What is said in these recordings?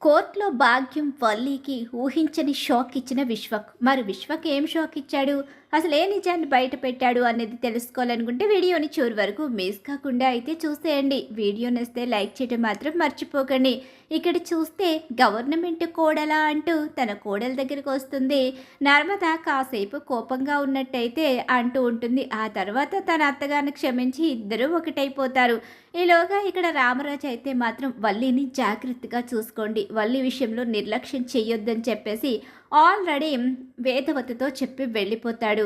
కోర్టులో భాగ్యం వల్లికి ఊహించని షాక్ ఇచ్చిన విశ్వక్. మరి విశ్వక్ ఏం షాక్ ఇచ్చాడు, అసలు ఏ నిజాన్ని బయట పెట్టాడు అనేది తెలుసుకోవాలనుకుంటే వీడియోని చివరి వరకు మిస్ కాకుండా అయితే చూసేయండి. వీడియో నచ్చితే లైక్ చేయడం మాత్రం మర్చిపోకండి. ఇక్కడ చూస్తే గవర్నమెంట్ కోడలా అంటూ తన కోడల దగ్గరికి వస్తుంది నర్మద. కాసేపు కోపంగా ఉన్నట్టయితే అంటూ ఉంటుంది. ఆ తర్వాత తన అత్తగారిని క్షమించి ఇద్దరూ ఒకటైపోతారు. ఈలోగా ఇక్కడ రామరాజు అయితే మాత్రం వల్లిని జాగ్రత్తగా చూసుకోండి, వల్లి విషయంలో నిర్లక్ష్యం చెయ్యొద్దని చెప్పేసి ఆల్రెడీ వేదవతితో చెప్పి వెళ్ళిపోతాడు.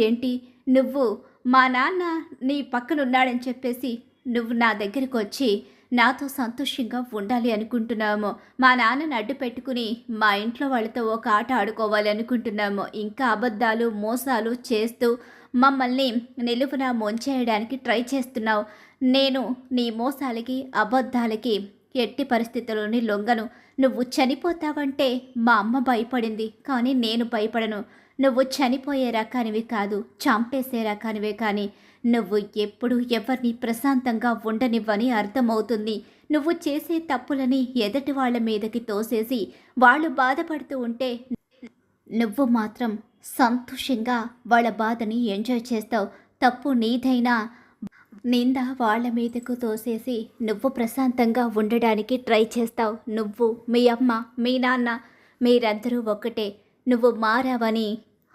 ఏంటి నువ్వు మా నాన్న నీ పక్కనున్నాడని చెప్పేసి నువ్వు నా దగ్గరికి వచ్చి నాతో సంతోషంగా ఉండాలి అనుకుంటున్నాము, మా నాన్నని అడ్డు పెట్టుకుని మా ఇంట్లో వాళ్ళతో ఒక ఆట ఆడుకోవాలి అనుకుంటున్నాము, ఇంకా అబద్ధాలు మోసాలు చేస్తూ మమ్మల్ని నిలువున ముంచేయడానికి ట్రై చేస్తున్నావు. నేను నీ మోసాలకి అబద్ధాలకి ఎట్టి పరిస్థితుల్లోని లొంగను. నువ్వు చనిపోతావంటే మా అమ్మ భయపడింది, కానీ నేను భయపడను. నువ్వు చనిపోయే రకానివి కాదు, చంపేసే రకానివే. కానీ నువ్వు ఎప్పుడు ఎవరిని ప్రశాంతంగా ఉండనివ్వని అర్థమవుతుంది. నువ్వు చేసే తప్పులని ఎదటి వాళ్ళ మీదకి తోసేసి వాళ్ళు బాధపడుతూ ఉంటే నువ్వు మాత్రం సంతోషంగా వాళ్ళ బాధని ఎంజాయ్ చేస్తావు. తప్పు నీదైనా నింద వాళ్ళ మీదకు తోసేసి నువ్వు ప్రశాంతంగా ఉండడానికి ట్రై చేస్తావు. నువ్వు, మీ అమ్మ, మీ నాన్న మీరందరూ ఒక్కటే. నువ్వు మారావని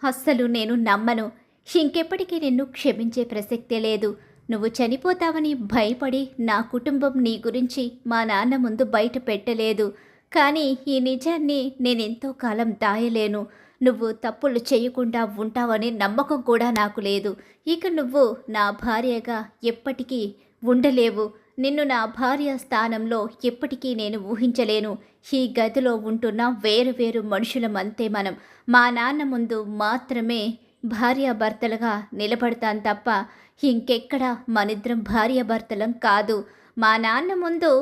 అస్సలు నేను నమ్మను. ఇంకెప్పటికీ నిన్ను క్షమించే ప్రసక్తే లేదు. నువ్వు చనిపోతావని భయపడి నా కుటుంబం నీ గురించి మా నాన్న ముందు బయట పెట్టలేదు. కానీ ఈ నిజాన్ని నేనెంతో కాలం దాయలేను. నువ్వు తప్పులు చేయకుండా ఉంటావనే నమ్మకం కూడా నాకు లేదు. ఇక నువ్వు నా భార్యగా ఎప్పటికీ ఉండలేవు. నిన్ను నా భార్య స్థానంలో ఎప్పటికీ నేను ఊహించలేను. ఈ గదిలో ఉంటున్న వేరు వేరు మనుషులమంతే మనం. మా నాన్న ముందు మాత్రమే భార్యాభర్తలుగా నిలబడతాను తప్ప ఇంకెక్కడ మనిద్దరం భార్యాభర్తలం కాదు. మా నాన్న ముందు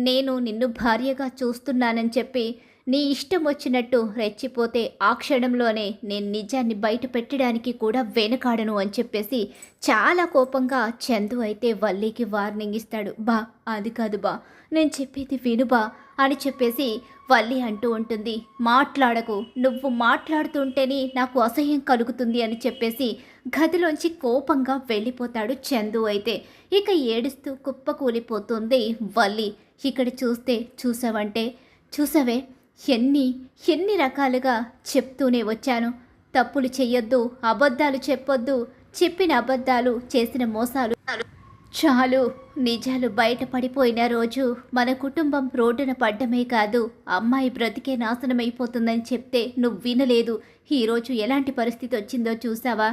నేను నిన్ను భార్యగా చూస్తున్నానని చెప్పి నీ ఇష్టం వచ్చినట్టు రెచ్చిపోతే ఆ క్షణంలోనే నేను నిజాన్ని బయట పెట్టడానికి కూడా వెనకాడను అని చెప్పేసి చాలా కోపంగా చందు అయితే వల్లికి వార్నింగ్ ఇస్తాడు. బా అది కాదు బా, నేను చెప్పేది వినుబా అని చెప్పేసి వల్లి అంటూ ఉంటుంది. మాట్లాడకు, నువ్వు మాట్లాడుతుంటేనే నాకు అసహ్యం కలుగుతుంది అని చెప్పేసి గదిలోంచి కోపంగా వెళ్ళిపోతాడు చందు అయితే. ఇక ఏడుస్తూ కుప్పకూలిపోతుంది వల్లి. ఇక్కడ చూసావే ఎన్ని రకాలుగా చెప్తూనే వచ్చాను. తప్పులు చెయ్యొద్దు, అబద్ధాలు చెప్పొద్దు, చెప్పిన అబద్ధాలు చేసిన మోసాలు చాలు. నిజాలు బయట పడిపోయిన రోజు మన కుటుంబం రోడ్డున పడ్డమే కాదు, అమ్మాయి బ్రతికే నాశనమైపోతుందని చెప్తే నువ్వు వినలేదు. ఈరోజు ఎలాంటి పరిస్థితి వచ్చిందో చూసావా?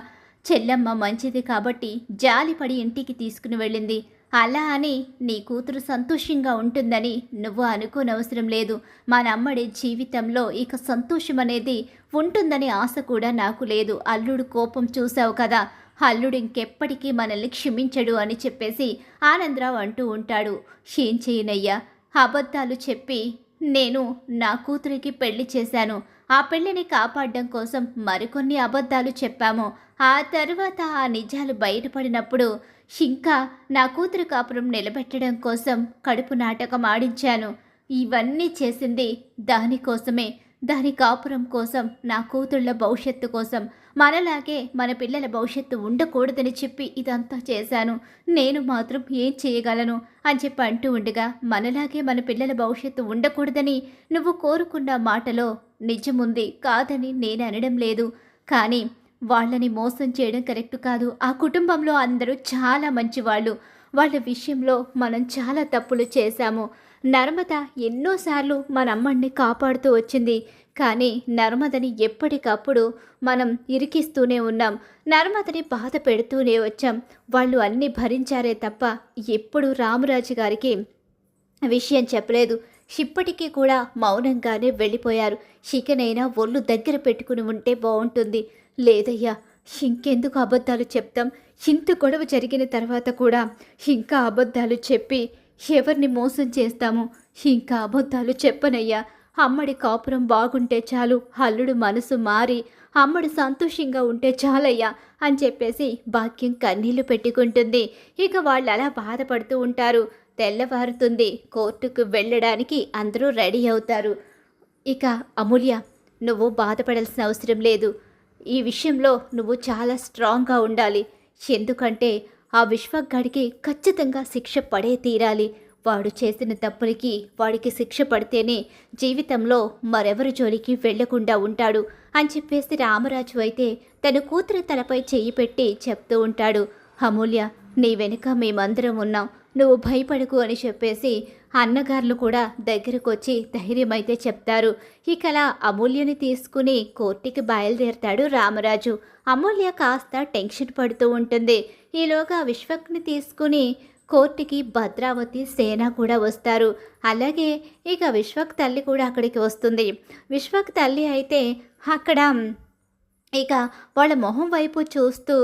చెల్లమ్మ మంచిది కాబట్టి జాలిపడి ఇంటికి తీసుకుని వెళ్ళింది. అలా అని నీ కూతురు సంతోషంగా ఉంటుందని నువ్వు అనుకోనవసరం లేదు. మా నమ్మడి జీవితంలో ఇక సంతోషం అనేది ఉంటుందని ఆశ కూడా నాకు లేదు. అల్లుడు కోపం చూసావు కదా, అల్లుడు ఇంకెప్పటికీ మనల్ని క్షమించడు అని చెప్పేసి ఆనందరావు అంటూ ఉంటాడు. ఏం చేయనయ్యా, అబద్ధాలు చెప్పి నేను నా కూతురికి పెళ్లి చేశాను. ఆ పెళ్లిని కాపాడడం కోసం మరికొన్ని అబద్ధాలు చెప్పాము. ఆ తర్వాత ఆ నిజాలు బయటపడినప్పుడు ఇంకా నా కూతురు కాపురం నిలబెట్టడం కోసం కడుపు నాటకం ఆడించాను. ఇవన్నీ చేసింది దానికోసమే, దాని కాపురం కోసం, నా కూతుళ్ళ భవిష్యత్తు కోసం. మనలాగే మన పిల్లల భవిష్యత్తు ఉండకూడదని చెప్పి ఇదంతా చేశాను. నేను మాత్రం ఏం చేయగలను అని చెప్పి అంటూ ఉండగా, మనలాగే మన పిల్లల భవిష్యత్తు ఉండకూడదని నువ్వు కోరుకున్న మాటలో నిజముంది, కాదని నేను అనడం లేదు. కానీ వాళ్ళని మోసం చేయడం కరెక్ట్ కాదు. ఆ కుటుంబంలో అందరూ చాలా మంచివాళ్ళు. వాళ్ళ విషయంలో మనం చాలా తప్పులు చేశాము. నర్మద ఎన్నోసార్లు మన అమ్మని కాపాడుతూ వచ్చింది, కానీ నర్మదని ఎప్పటికప్పుడు మనం ఇరికిస్తూనే ఉన్నాం. నర్మదని బాధ పెడుతూనే వచ్చాం. వాళ్ళు అన్నీ భరించారే తప్ప ఎప్పుడు రామరాజు గారికి విషయం చెప్పలేదు. ఇప్పటికీ కూడా మౌనంగానే వెళ్ళిపోయారు. చికెనైనా ఒళ్ళు దగ్గర పెట్టుకుని ఉంటే బాగుంటుంది. లేదయ్యా, ఇంకెందుకు అబద్ధాలు చెప్తాం? ఇంత గొడవ జరిగిన తర్వాత కూడా ఇంకా అబద్ధాలు చెప్పి ఎవరిని మోసం చేస్తాము? ఇంకా అబద్ధాలు చెప్పనయ్యా. అమ్మడి కాపురం బాగుంటే చాలు, అల్లుడు మనసు మారి అమ్మడు సంతోషంగా ఉంటే చాలయ్యా అని చెప్పేసి భాగ్యం కన్నీళ్లు పెట్టుకుంటుంది. ఇక వాళ్ళు అలా బాధపడుతూ ఉంటారు. తెల్లవారుతుంది. కోర్టుకు వెళ్ళడానికి అందరూ రెడీ అవుతారు. ఇక అమూల్య, నువ్వు బాధపడాల్సిన అవసరం లేదు. ఈ విషయంలో నువ్వు చాలా స్ట్రాంగ్గా ఉండాలి. ఎందుకంటే ఆ విశ్వగాడికి ఖచ్చితంగా శిక్ష పడే తీరాలి. వాడు చేసిన తప్పులకి వాడికి శిక్ష పడితేనే జీవితంలో మరెవరి జోలికి వెళ్లకుండా ఉంటాడు అని చెప్పేసి రామరాజు అయితే తన కూతురి తలపై చెయ్యి పెట్టి చెప్తూ ఉంటాడు. అమూల్య, నీ వెనుక మేమందరం ఉన్నాం, నువ్వు భయపడకు అని చెప్పేసి అన్నగారులు కూడా దగ్గరకు వచ్చి ధైర్యం అయితే చెప్తారు. ఇకలా అమూల్యని తీసుకుని కోర్టుకి బయలుదేరతాడు రామరాజు. అమూల్య కాస్త టెన్షన్ పడుతూ ఉంటుంది. ఈలోగా విశ్వక్ని తీసుకుని కోర్టుకి భద్రావతి సేన కూడా వస్తారు. అలాగే ఇక విశ్వక్ తల్లి కూడా అక్కడికి వస్తుంది. విశ్వక్ తల్లి అయితే అక్కడ ఇక వాళ్ళ మొహం వైపు చూస్తూ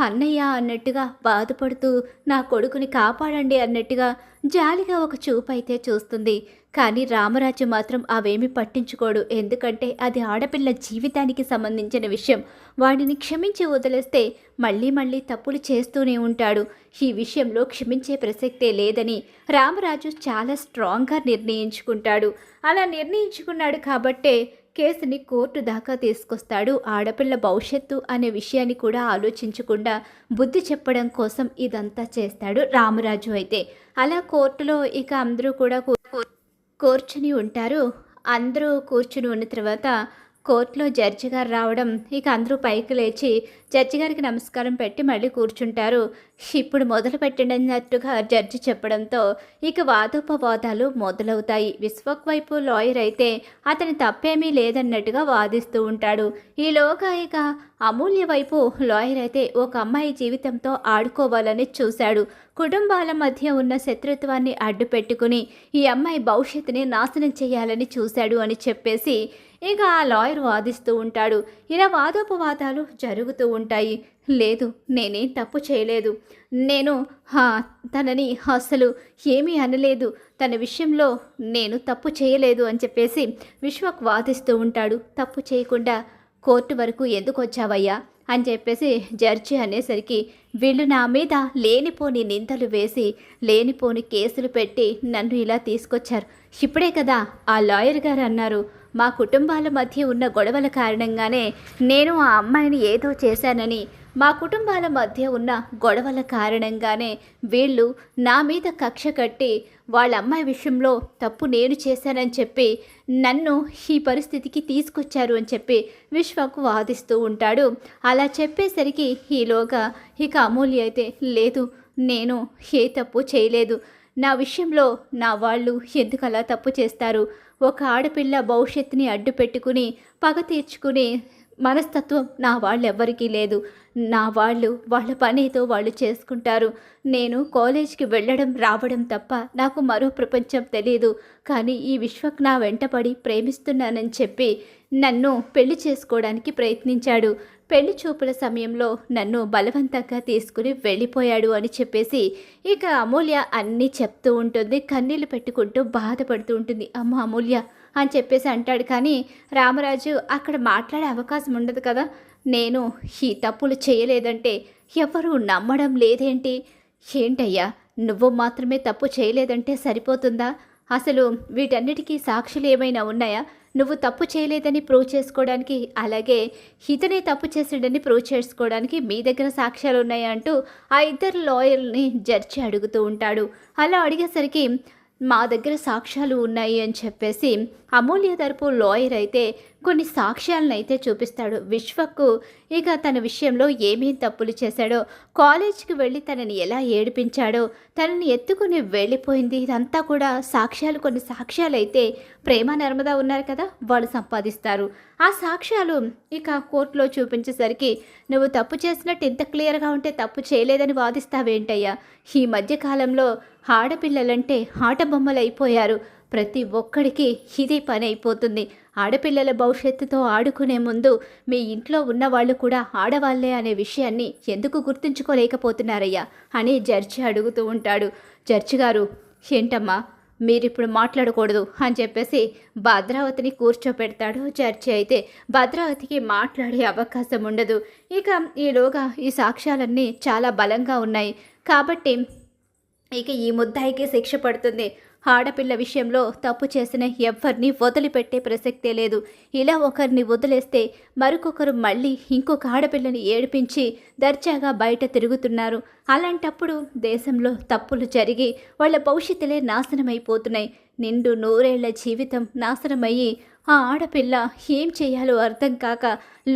అన్నయ్య అన్నట్టుగా బాధపడుతూ నా కొడుకుని కాపాడండి అన్నట్టుగా జాలిగా ఒక చూపు అయితే చూస్తుంది. కానీ రామరాజు మాత్రం అవేమీ పట్టించుకోడు. ఎందుకంటే అది ఆడపిల్ల జీవితానికి సంబంధించిన విషయం. వాడిని క్షమించి వదిలేస్తే మళ్ళీ మళ్ళీ తప్పులు చేస్తూనే ఉంటాడు. ఈ విషయంలో క్షమించే ప్రసక్తే లేదని రామరాజు చాలా స్ట్రాంగ్గా నిర్ణయించుకుంటాడు. అలా నిర్ణయించుకున్నాడు కాబట్టే కేసుని కోర్టు దాకా తీసుకొస్తాడు. ఆడపిల్ల భవిష్యత్తు అనే విషయాన్ని కూడా ఆలోచించకుండా బుద్ధి చెప్పడం కోసం ఇదంతా చేస్తాడు రామరాజు అయితే. అలా కోర్టులో ఇక అందరూ కూడా కూర్చుని ఉంటారు. అందరూ కూర్చుని ఉన్న తర్వాత కోర్టులో జడ్జి గారు రావడం, ఇక అందరూ పైకి లేచి జడ్జి గారికి నమస్కారం పెట్టి మళ్ళీ కూర్చుంటారు. ఇప్పుడు మొదలు పెట్టినట్టుగా జడ్జి చెప్పడంతో ఇక వాదోపవాదాలు మొదలవుతాయి. విశ్వక్ వైపు లాయర్ అయితే అతని తప్పేమీ లేదన్నట్టుగా వాదిస్తూ ఉంటాడు. ఈలోగా ఇక అమూల్య వైపు లాయర్ అయితే ఒక అమ్మాయి జీవితంతో ఆడుకోవాలని చూశాడు. కుటుంబాల మధ్య ఉన్న శత్రుత్వాన్ని అడ్డు పెట్టుకుని ఈ అమ్మాయి భవిష్యత్తుని నాశనం చేయాలని చూశాడు అని చెప్పేసి ఇక ఆ లాయర్ వాదిస్తూ ఉంటాడు. ఇలా వాదోపవాదాలు జరుగుతూ ఉంటాయి. లేదు, నేనేం తప్పు చేయలేదు, నేను తనని అస్సలు ఏమీ అనలేదు, తన విషయంలో నేను తప్పు చేయలేదు అని చెప్పేసి విశ్వక్ వాదిస్తూ ఉంటాడు. తప్పు చేయకుండా కోర్టు వరకు ఎందుకు వచ్చావయ్యా అని చెప్పేసి జడ్జి అనేసరికి వీళ్ళు నా మీద లేనిపోని నిందలు వేసి లేనిపోని కేసులు పెట్టి నన్ను ఇలా తీసుకొచ్చారు. ఇప్పుడే కదా ఆ లాయర్ గారు అన్నారు, మా కుటుంబాల మధ్య ఉన్న గొడవల కారణంగానే నేను ఆ అమ్మాయిని ఏదో చేశానని, మా కుటుంబాల మధ్య ఉన్న గొడవల కారణంగానే వీళ్ళు నా మీద కక్ష కట్టి వాళ్ళ అమ్మాయి విషయంలో తప్పు నేను చేశానని చెప్పి నన్ను ఈ పరిస్థితికి తీసుకొచ్చారు అని చెప్పి విశ్వకు వాదిస్తూ ఉంటాడు. అలా చెప్పేసరికి ఈలోగా ఇక అమూల్య అయితే లేదు, నేను ఏ తప్పు చేయలేదు, నా విషయంలో నా వాళ్ళు ఎందుకు అలా తప్పు చేస్తారు, ఒక ఆడపిల్ల భవిష్యత్తుని అడ్డు పెట్టుకుని పగ తీర్చుకునే మనస్తత్వం నా వాళ్ళెవ్వరికీ లేదు. నా వాళ్ళు వాళ్ళ పనితో వాళ్ళు చేసుకుంటారు. నేను కాలేజీకి వెళ్ళడం రావడం తప్ప నాకు మరో ప్రపంచం తెలియదు. కానీ ఈ విశ్వక్ నా వెంటపడి ప్రేమిస్తున్నానని చెప్పి నన్ను పెళ్లి చేసుకోవడానికి ప్రయత్నించాడు. పెళ్లి చూపుల సమయంలో నన్ను బలవంతంగా తీసుకుని వెళ్ళిపోయాడు అని చెప్పేసి ఇక అమూల్య అన్నీ చెప్తూ ఉంటుంది. కన్నీళ్ళు పెట్టుకుంటూ బాధపడుతూ ఉంటుంది. అమ్మ అమూల్య అని చెప్పేసి అంటాడు. కానీ రామరాజు అక్కడ మాట్లాడే అవకాశం ఉండదు కదా. నేను ఈ తప్పులు చేయలేదంటే ఎవరు నమ్మడం లేదేంటి? ఏంటయ్యా, నువ్వు మాత్రమే తప్పు చేయలేదంటే సరిపోతుందా? అసలు వీటన్నిటికీ సాక్షులు ఏమైనా ఉన్నాయా? నువ్వు తప్పు చేయలేదని ప్రూవ్ చేసుకోవడానికి, అలాగే ఇతనే తప్పు చేసాడని ప్రూవ్ చేసుకోవడానికి మీ దగ్గర సాక్ష్యాలు ఉన్నాయా అంటూ ఆ ఇద్దరు లాయర్ని జడ్జి అడుగుతూ ఉంటాడు. అలా అడిగేసరికి మా దగ్గర సాక్ష్యాలు ఉన్నాయి అని చెప్పేసి అమూల్య తరపు లాయర్ అయితే కొన్ని సాక్ష్యాలను అయితే చూపిస్తాడు. విశ్వకు ఇక తన విషయంలో ఏమేం తప్పులు చేశాడో, కాలేజీకి వెళ్ళి తనని ఎలా ఏడిపించాడో, తనని ఎత్తుకుని వెళ్ళిపోయింది, ఇదంతా కూడా సాక్ష్యాలు. కొన్ని సాక్ష్యాలు అయితే ప్రేమ నర్మదా ఉన్నారు కదా, వాళ్ళు సంపాదిస్తారు. ఆ సాక్ష్యాలు ఇక కోర్టులో చూపించేసరికి నువ్వు తప్పు చేసినట్టు ఇంత క్లియర్గా ఉంటే తప్పు చేయలేదని వాదిస్తావేంటయ్యా? ఈ మధ్యకాలంలో ఆడపిల్లలంటే ఆట బొమ్మలు అయిపోయారు. ప్రతి ఒక్కడికి ఇదే పని అయిపోతుంది. ఆడపిల్లల భవిష్యత్తుతో ఆడుకునే ముందు మీ ఇంట్లో ఉన్నవాళ్ళు కూడా ఆడవాళ్లే అనే విషయాన్ని ఎందుకు గుర్తుంచుకోలేకపోతున్నారయ్యా అని జడ్జి అడుగుతూ ఉంటాడు. జడ్జి గారు, ఏంటమ్మా మీరిప్పుడు మాట్లాడకూడదు అని చెప్పేసి భద్రావతిని కూర్చోపెడతాడు జడ్జి. అయితే భద్రావతికి మాట్లాడే అవకాశం ఉండదు. ఇక ఈలోగా ఈ సాక్ష్యాలన్నీ చాలా బలంగా ఉన్నాయి కాబట్టి ఇక ఈ ముద్దాయికి శిక్ష పడుతుంది. ఆడపిల్ల విషయంలో తప్పు చేసిన ఎవ్వరిని వదిలిపెట్టే ప్రసక్తే లేదు. ఇలా ఒకరిని వదిలేస్తే మరొకరు మళ్ళీ ఇంకొక ఆడపిల్లని ఏడిపించి దర్జాగా బయట తిరుగుతున్నారు. అలాంటప్పుడు దేశంలో తప్పులు జరిగి వాళ్ళ భవిష్యత్తులే నాశనమైపోతున్నాయి. నిండు నూరేళ్ల జీవితం నాశనమయ్యి ఆ ఆడపిల్ల ఏం చేయాలో అర్థం కాక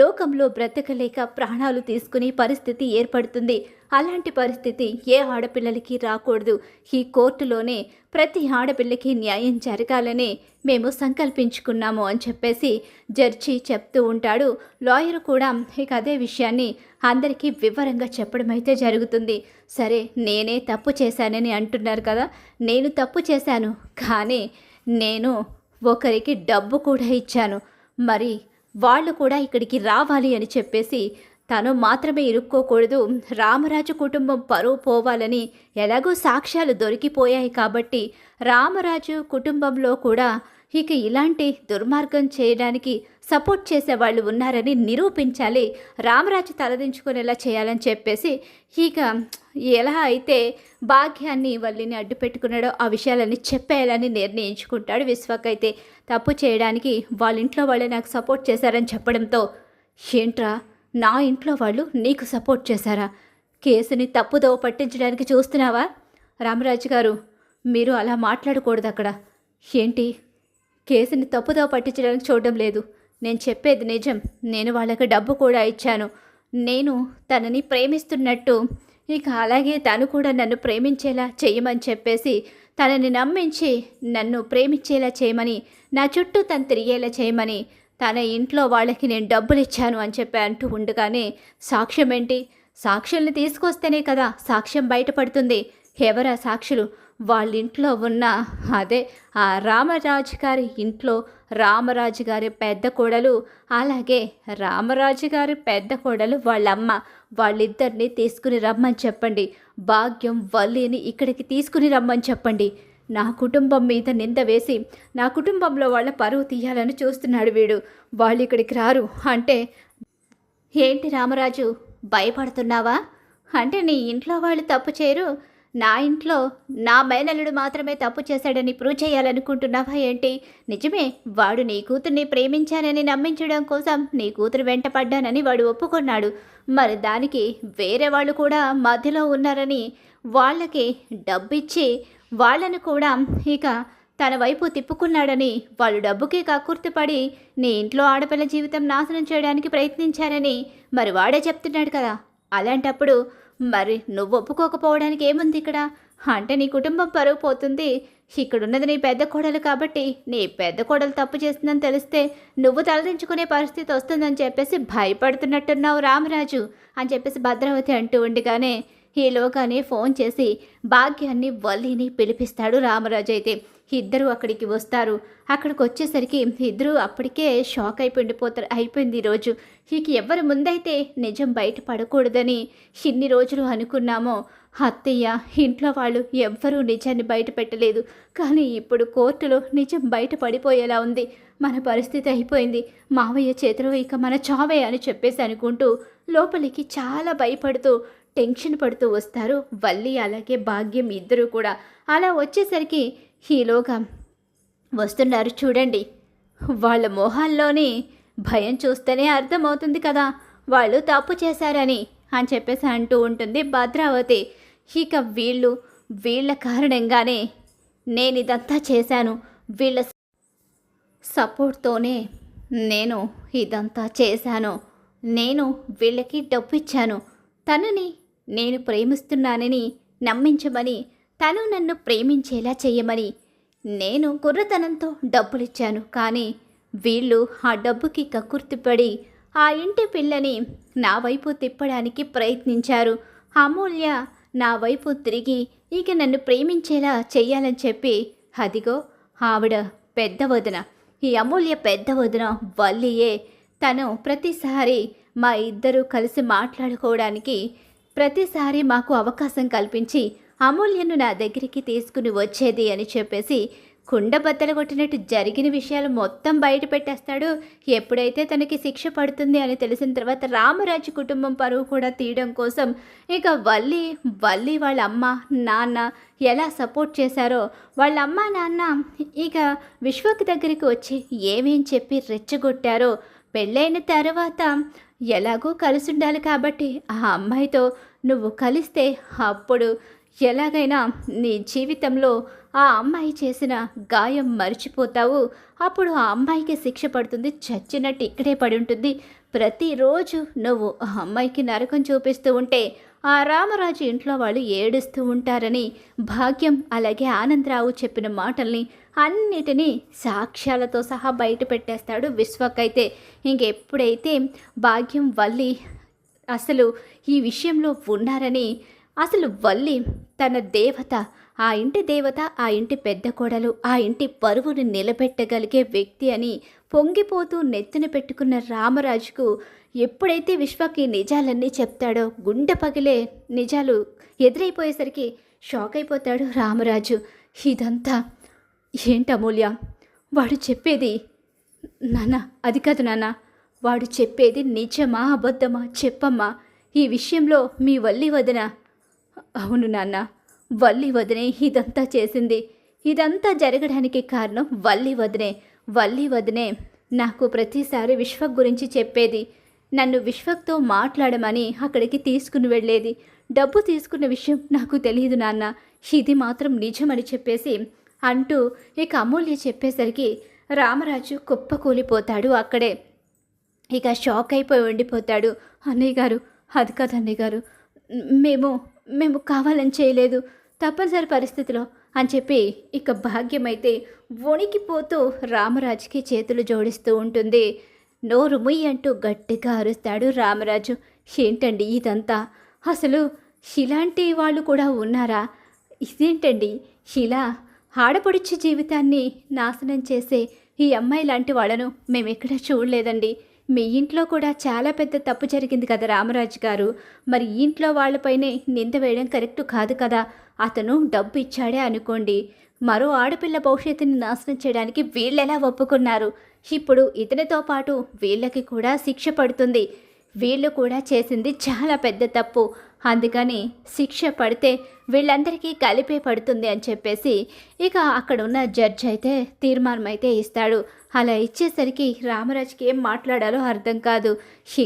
లోకంలో బ్రతకలేక ప్రాణాలు తీసుకునే పరిస్థితి ఏర్పడుతుంది. అలాంటి పరిస్థితి ఏ ఆడపిల్లలకి రాకూడదు. ఈ కోర్టులోనే ప్రతి ఆడపిల్లకి న్యాయం జరగాలని మేము సంకల్పించుకున్నాము అని చెప్పేసి జడ్జి చెప్తూ ఉంటాడు. లాయర్ కూడా ఇక అదే విషయాన్ని అందరికీ వివరంగా చెప్పడం అయితే జరుగుతుంది. సరే, నేనే తప్పు చేశానని అంటున్నారు కదా, నేను తప్పు చేశాను, కానీ నేను ఒకరికి డబ్బు కూడా ఇచ్చాను. మరి వాళ్ళు కూడా ఇక్కడికి రావాలి అని చెప్పేసి తను మాత్రమే ఇరుక్కోకూడదు, రామరాజు కుటుంబం పరువు పోవాలని ఎలాగో సాక్ష్యాలు దొరికిపోయాయి కాబట్టి రామరాజు కుటుంబంలో కూడా ఇక ఇలాంటి దుర్మార్గం చేయడానికి సపోర్ట్ చేసేవాళ్ళు ఉన్నారని నిరూపించాలి, రామరాజు తలదించుకునేలా చేయాలని చెప్పేసి ఇక ఎలా అయితే భాగ్యాన్ని వల్లిని అడ్డు పెట్టుకున్నాడో ఆ విషయాలన్నీ చెప్పేయాలని నిర్ణయించుకుంటాడు. విశ్వక్ అయితే తప్పు చేయడానికి వాళ్ళ ఇంట్లో వాళ్ళే నాకు సపోర్ట్ చేశారని చెప్పడంతో, ఏంట్రా నా ఇంట్లో వాళ్ళు నీకు సపోర్ట్ చేశారా? కేసుని తప్పుదోవ పట్టించడానికి చూస్తున్నావా? రామరాజు గారు, మీరు అలా మాట్లాడకూడదు అక్కడ. ఏంటి, కేసుని తప్పుదోవ పట్టించడానికి చూడడం లేదు. నేను చెప్పేది నిజం. నేను వాళ్ళకి డబ్బు కూడా ఇచ్చాను. నేను తనని ప్రేమిస్తున్నట్టు, ఇక అలాగే తను కూడా నన్ను ప్రేమించేలా చేయమని చెప్పేసి తనని నమ్మించి నన్ను ప్రేమించేలా చేయమని, నా చుట్టూ తను తిరిగేలా చేయమని తన ఇంట్లో వాళ్ళకి నేను డబ్బులు ఇచ్చాను అని చెప్పి అంటూ ఉండగానే, సాక్ష్యం ఏంటి? సాక్షుల్ని తీసుకొస్తేనే కదా సాక్ష్యం బయటపడుతుంది. ఎవరా సాక్షులు? వాళ్ళ ఇంట్లో ఉన్న అదే ఆ రామరాజు గారి ఇంట్లో రామరాజు గారి పెద్ద కోడలు, అలాగే రామరాజు గారి పెద్ద కోడలు వాళ్ళమ్మ, వాళ్ళిద్దరిని తీసుకుని రమ్మని చెప్పండి. భాగ్యం వల్లిని ఇక్కడికి తీసుకుని రమ్మని చెప్పండి. నా కుటుంబం మీద నింద వేసి నా కుటుంబంలో వాళ్ళ పరువు తీయాలని చూస్తున్నాడు వీడు. వాళ్ళు ఇక్కడికి రారు అంటే ఏంటి రామరాజు, భయపడుతున్నావా? అంటే నీ ఇంట్లో వాళ్ళు తప్పు చేయరు, నా ఇంట్లో నా మేనల్లుడు మాత్రమే తప్పు చేశాడని ప్రూవ్ చేయాలనుకుంటున్నావా ఏంటి? నిజమే, వాడు నీ కూతుర్ని ప్రేమించానని నమ్మించడం కోసం నీ కూతురు వెంట పడ్డానని వాడు ఒప్పుకున్నాడు. మరి దానికి వేరే వాళ్ళు కూడా మధ్యలో ఉన్నారని వాళ్ళకి డబ్బిచ్చి వాళ్ళను కూడా ఇక తన వైపు తిప్పుకున్నాడని, వాళ్ళు డబ్బుకి కక్కుర్తిపడి నీ ఇంట్లో ఆడపిల్ల జీవితం నాశనం చేయడానికి ప్రయత్నించారని మరి వాడే చెప్తున్నాడు కదా. అలాంటప్పుడు మరి నువ్వు ఒప్పుకోకపోవడానికి ఏముంది ఇక్కడ? అంటే నీ కుటుంబం పరువు పోతుంది. ఇక్కడున్నది నీ పెద్ద కోడలు కాబట్టి నీ పెద్ద కోడలు తప్పు చేస్తుందని తెలిస్తే నువ్వు తలదించుకునే పరిస్థితి వస్తుందని చెప్పేసి భయపడుతున్నట్టున్నావు రామరాజు అని చెప్పేసి భద్రావతి అంటూ ఉండగానే, ఈలోగానే ఫోన్ చేసి భాగ్యాన్ని వల్లిని పిలిపిస్తాడు రామరాజు. అయితే ఇద్దరు అక్కడికి వస్తారు. అక్కడికి వచ్చేసరికి ఇద్దరు అప్పటికే షాక్ అయిపోయింది ఈరోజు. ఇక ఎవరి ముందైతే నిజం బయట పడకూడదని ఇన్ని రోజులు అనుకున్నామో, అత్తయ్య ఇంట్లో వాళ్ళు ఎవ్వరూ నిజాన్ని బయట పెట్టలేదు. కానీ ఇప్పుడు కోర్టులో నిజం బయట పడిపోయేలా ఉంది. మన పరిస్థితి అయిపోయింది, మావయ్య చేతిలో ఇక మన చావే అని చెప్పేసి అనుకుంటూ లోపలికి చాలా భయపడుతూ టెన్షన్ పడుతూ వస్తారు వల్లి అలాగే భాగ్యం ఇద్దరు కూడా. అలా వచ్చేసరికి ఈలోగా వస్తున్నారు చూడండి, వాళ్ళ మొహాల్లోని భయం చూస్తేనే అర్థమవుతుంది కదా వాళ్ళు తప్పు చేశారని అని చెప్పేసి అంటూ ఉంటుంది భద్రావతి. ఇక వీళ్ళ కారణంగానే నేను ఇదంతా చేశాను, వీళ్ళ సపోర్ట్తోనే నేను ఇదంతా చేశాను, నేను వీళ్ళకి డబ్బు ఇచ్చాను, తనని నేను ప్రేమిస్తున్నానని నమ్మించమని, తను నన్ను ప్రేమించేలా చేయమని నేను కుర్రతనంతో డబ్బులిచ్చాను. కానీ వీళ్ళు ఆ డబ్బుకి కక్కుర్తిపడి ఆ ఇంటి పిల్లని నా వైపు తిప్పడానికి ప్రయత్నించారు. అమూల్య నా వైపు తిరిగి ఇక నన్ను ప్రేమించేలా చెయ్యాలని చెప్పి, అదిగో ఆవిడ పెద్ద వదిన, ఈ అమూల్య పెద్ద వదిన వల్లియే. తను ప్రతిసారి మా ఇద్దరూ కలిసి మాట్లాడుకోవడానికి ప్రతిసారి మాకు అవకాశం కల్పించి అమూల్యను నా దగ్గరికి తీసుకుని వచ్చేది అని చెప్పేసి కుండ బద్దలు కొట్టినట్టు జరిగిన విషయాలు మొత్తం బయట పెట్టేస్తాడు. ఎప్పుడైతే తనకి శిక్ష పడుతుంది అని తెలిసిన తర్వాత రామరాజు కుటుంబం పరువు కూడా తీయడం కోసం ఇక వల్లి వాళ్ళ అమ్మ నాన్న ఎలా సపోర్ట్ చేశారో వాళ్ళ అమ్మ నాన్న ఇక విశ్వక్ దగ్గరికి వచ్చి ఏమేం చెప్పి రెచ్చగొట్టారో, పెళ్ళైన తర్వాత ఎలాగో కలిసి ఉండాలి కాబట్టి ఆ అమ్మాయితో నువ్వు కలిస్తే అప్పుడు ఎలాగైనా నీ జీవితంలో ఆ అమ్మాయి చేసిన గాయం మర్చిపోతావు. అప్పుడు ఆ అమ్మాయికి శిక్ష పడుతుంది, చచ్చినట్టు ఇక్కడే పడి ఉంటుంది. ప్రతిరోజు నువ్వు ఆ అమ్మాయికి నరకం చూపిస్తూ ఉంటే ఆ రామరాజు ఇంట్లో వాళ్ళు ఏడుస్తూ ఉంటారని భాగ్యం అలాగే ఆనందరావు చెప్పిన మాటల్ని అన్నిటినీ సాక్ష్యాలతో సహా బయట పెట్టేస్తాడు విశ్వక్. అయితే ఇంకెప్పుడైతే భాగ్యం వల్లి అసలు ఈ విషయంలో ఉన్నారని, అసలు వల్లి తన దేవత, ఆ ఇంటి దేవత, ఆ ఇంటి పెద్ద కోడలు, ఆ ఇంటి పరువుని నిలబెట్టగలిగే వ్యక్తి అని పొంగిపోతూ నెత్తిన పెట్టుకున్న రామరాజుకు ఎప్పుడైతే విశ్వకి నిజాలన్నీ చెప్తాడో గుండె పగిలే నిజాలు ఎదురైపోయేసరికి షాక్ అయిపోతాడు రామరాజు. ఇదంతా ఏంటి అమూల్య, వాడు చెప్పేది? నాన్న అది కాదు నాన్న, వాడు చెప్పేది నిజమా అబద్ధమా చెప్పమ్మా, ఈ విషయంలో మీ వల్లి వదిన? అవును నాన్న, వల్లి వదినే ఇదంతా చేసింది. ఇదంతా జరగడానికి కారణం వల్లి వదినే నాకు ప్రతిసారి విశ్వక్ గురించి చెప్పేది. నన్ను విశ్వక్తో మాట్లాడమని అక్కడికి తీసుకుని వెళ్ళేది. డబ్బు తీసుకున్న విషయం నాకు తెలియదు నాన్న, ఇది మాత్రం నిజమని చెప్పేసి అంటూ ఇక అమూల్య చెప్పేసరికి రామరాజు కుప్పకూలిపోతాడు అక్కడే. ఇక షాక్ అయిపోయి ఉండిపోతాడు. అన్నయ్య గారు, అది కాదు అన్నయ్య గారు, మేము కావాలని చేయలేదు, తప్పనిసరి పరిస్థితిలో అని చెప్పి ఇక భాగ్యమైతే వణికిపోతూ రామరాజుకి చేతులు జోడిస్తూ ఉంటుంది. నోరు ముయ్యి అంటూ గట్టిగా అరుస్తాడు రామరాజు. ఏంటండి ఇదంతా? అసలు ఇలాంటి వాళ్ళు కూడా ఉన్నారా? ఇదేంటండి, ఇలా ఆడపడుచు జీవితాన్ని నాశనం చేసే ఈ అమ్మాయి లాంటి వాళ్ళను మేమెక్కడా చూడలేదండి. మీ ఇంట్లో కూడా చాలా పెద్ద తప్పు జరిగింది కదా రామరాజు గారు, మరి ఇంట్లో వాళ్ళపైనే నింద వేయడం కరెక్ట్ కాదు కదా. అతను డబ్బు ఇచ్చాడే అనుకోండి, మరో ఆడపిల్ల భవిష్యత్తుని నాశనం చేయడానికి వీళ్ళెలా ఒప్పుకున్నారు? ఇప్పుడు ఇతనితో పాటు వీళ్ళకి కూడా శిక్ష పడుతుంది. వీళ్ళు కూడా చేసింది చాలా పెద్ద తప్పు, అందుకని శిక్ష పడితే వీళ్ళందరికీ కలిపే పడుతుంది అని చెప్పేసి ఇక అక్కడ ఉన్న జడ్జి అయితే తీర్మానం అయితే ఇస్తాడు. అలా ఇచ్చేసరికి రామరాజుకి ఏం మాట్లాడాలో అర్థం కాదు.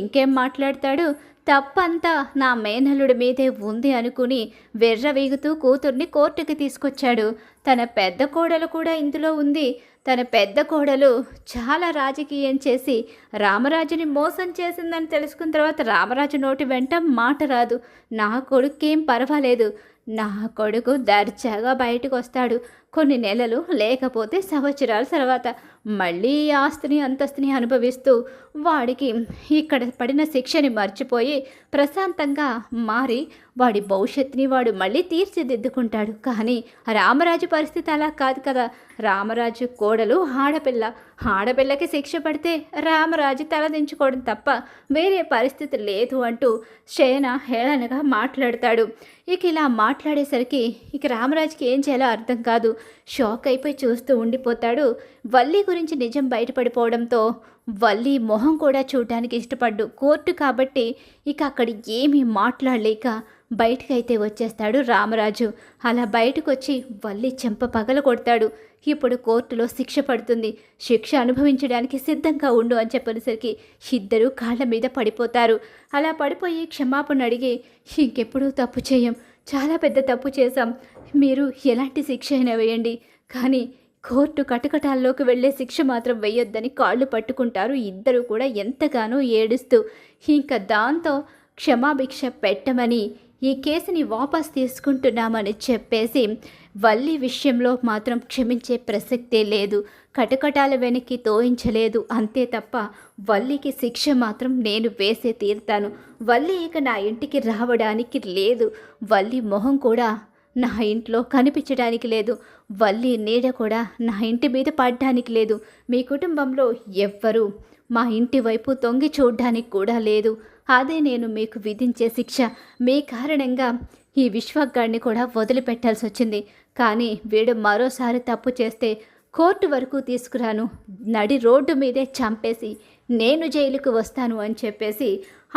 ఇంకేం మాట్లాడతాడు? తప్పంతా నా మేనల్లుడి మీదే ఉంది అనుకుని వెర్రవీగుతూ కూతుర్ని కోర్టుకి తీసుకొచ్చాడు. తన పెద్ద కోడలు కూడా ఇందులో ఉంది. తన పెద్ద కోడలు చాలా రాజకీయం చేసి రామరాజుని మోసం చేసిందని తెలుసుకున్న తర్వాత రామరాజు నోటి వెంట మాట రాదు. నా కొడుకేం పర్వాలేదు, నా కొడుకు దర్జాగా బయటకు వస్తాడు, కొన్ని నెలలు లేకపోతే సంవత్సరాల తర్వాత మళ్ళీ ఆస్తిని అంతస్తుని అనుభవిస్తూ వాడికి ఇక్కడ పడిన శిక్షని మర్చిపోయి ప్రశాంతంగా మారి వాడి భవిష్యత్తుని వాడు మళ్ళీ తీర్చిదిద్దుకుంటాడు. కానీ రామరాజు పరిస్థితి అలా కాదు కదా. రామరాజు కోడలు ఆడపిల్లకి శిక్ష పడితే రామరాజు తలదించుకోవడం తప్ప వేరే పరిస్థితి లేదు అంటూ శయన హేళనగా మాట్లాడతాడు. ఇక ఇలా మాట్లాడేసరికి ఇక రామరాజుకి ఏం చేయాలో అర్థం కాదు. షాక్ అయిపోయి చూస్తూ ఉండిపోతాడు. వల్లి గురించి నిజం బయటపడిపోవడంతో వల్లి మొహం కూడా చూడడానికి ఇష్టపడ్డు. కోర్టు కాబట్టి ఇక అక్కడ ఏమీ మాట్లాడలేక బయటకైతే వచ్చేస్తాడు రామరాజు. అలా బయటకు వచ్చి వల్లి చెంప పగల కొడతాడు. ఇప్పుడు కోర్టులో శిక్ష పడుతుంది, శిక్ష అనుభవించడానికి సిద్ధంగా ఉండు అని చెప్పేసరికి ఇద్దరు కాళ్ళ మీద పడిపోతారు. అలా పడిపోయి క్షమాపణ అడిగి ఇంకెప్పుడూ తప్పు చేయం, చాలా పెద్ద తప్పు చేశాం, మీరు ఎలాంటి శిక్ష అయినా వేయండి, కానీ కోర్టు కటకటాల్లోకి వెళ్లే శిక్ష మాత్రం వేయొద్దని కాళ్ళు పట్టుకుంటారు. ఇద్దరు కూడా ఎంతగానో ఏడుస్తూ ఇంకా దాంతో క్షమాభిక్ష పెట్టమని ఈ కేసుని వాపస్ తీసుకుంటున్నామని చెప్పేసి వల్లి విషయంలో మాత్రం క్షమించే ప్రసక్తే లేదు, కటకటాల వెనక్కి తోయించలేదు, అంతే తప్ప వల్లికి శిక్ష మాత్రం నేను వేసే తీరుతాను. వల్లి ఇక నా ఇంటికి రావడానికి లేదు, వల్లి మొహం కూడా నా ఇంట్లో కనిపించడానికి లేదు, వల్లి నీడ కూడా నా ఇంటి మీద పడడానికి లేదు, మీ కుటుంబంలో ఎవ్వరూ మా ఇంటి వైపు తొంగి చూడ్డానికి కూడా లేదు, అదే నేను మీకు విధించే శిక్ష. మీ కారణంగా ఈ విశ్వగాడిని కూడా వదిలిపెట్టాల్సి వచ్చింది, కానీ వీడు మరోసారి తప్పు చేస్తే కోర్టు వరకు తీసుకురాను, నడి రోడ్డు మీదే చంపేసి నేను జైలుకు వస్తాను అని చెప్పేసి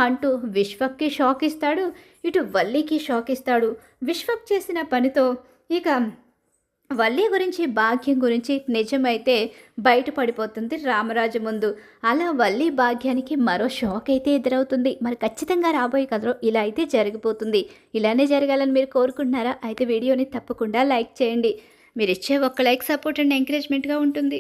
అంటూ విశ్వక్కి షాక్ ఇస్తాడు. ఇటు వల్లికి షాక్ ఇస్తాడు. విశ్వక్ చేసిన పనితో ఇక వల్లి గురించి భాగ్యం గురించి నిజమైతే బయటపడిపోతుంది రామరాజు ముందు. అలా వల్లి భాగ్యానికి మరో షాక్ అయితే ఎదురవుతుంది. మరి ఖచ్చితంగా రాబోయే కథలో ఇలా అయితే జరిగిపోతుంది. ఇలానే జరగాలని మీరు కోరుకుంటున్నారా? అయితే వీడియోని తప్పకుండా లైక్ చేయండి. మీరు ఇచ్చే ఒక్క లైక్ సపోర్ట్ అండ్ ఎంకరేజ్మెంట్గా ఉంటుంది.